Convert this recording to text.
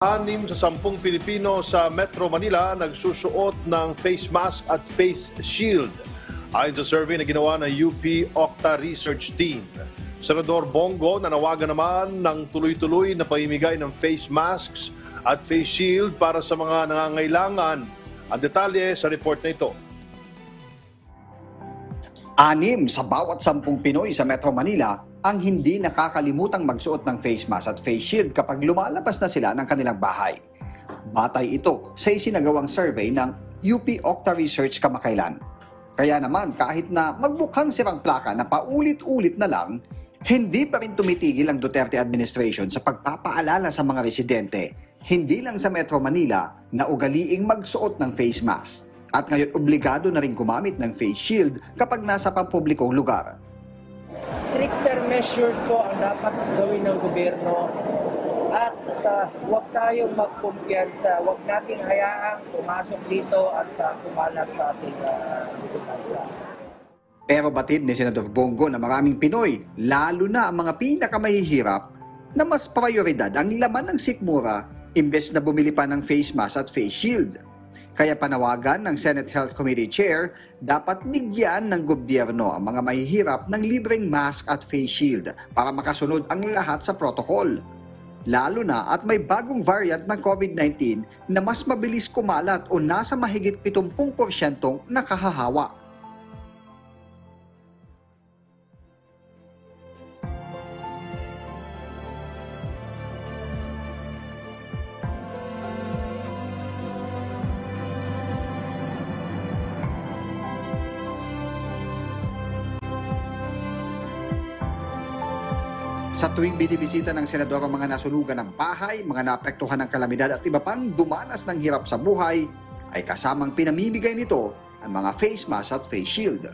6 sa 10 Pilipino sa Metro Manila nagsusuot ng face mask at face shield. Ayon sa survey na ginawa ng UP Octa Research Team. Senador Bongo nanawagan naman ng tuloy-tuloy na pamimigay ng face masks at face shield para sa mga nangangailangan. Ang detalye sa report na ito. 6 sa bawat 10 Pinoy sa Metro Manila ang hindi nakakalimutang magsuot ng face mask at face shield kapag lumalabas na sila ng kanilang bahay. Batay ito sa isinagawang survey ng UP Octa Research kamakailan. Kaya naman kahit na magmukhang sirang plaka na paulit-ulit na lang, hindi pa rin tumitigil ang Duterte administration sa pagpapaalala sa mga residente, hindi lang sa Metro Manila, na ugaliing magsuot ng face mask. At ngayon obligado na rin gumamit ng face shield kapag nasa pampublikong lugar. Stricter measures po ang dapat gawin ng gobyerno at huwag tayong magkumpiyansa, huwag nating hayaang pumasok dito at kumalat sa ating bansa. Pero batid ni Senador Bongo na maraming Pinoy, lalo na ang mga pinakamahihirap, na mas prioridad ang laman ng sikmura imbes na bumili pa ng face mask at face shield. Kaya panawagan ng Senate Health Committee Chair, dapat bigyan ng gobyerno ang mga mahihirap ng libreng mask at face shield para makasunod ang lahat sa protocol. Lalo na at may bagong variant ng COVID-19 na mas mabilis kumalat o nasa mahigit 70% nakahahawa. Sa tuwing binibisita ng senador ang mga nasunugan ng bahay, mga naapektuhan ng kalamidad at iba pang dumanas ng hirap sa buhay, ay kasamang pinamimigay nito ang mga face mask at face shield.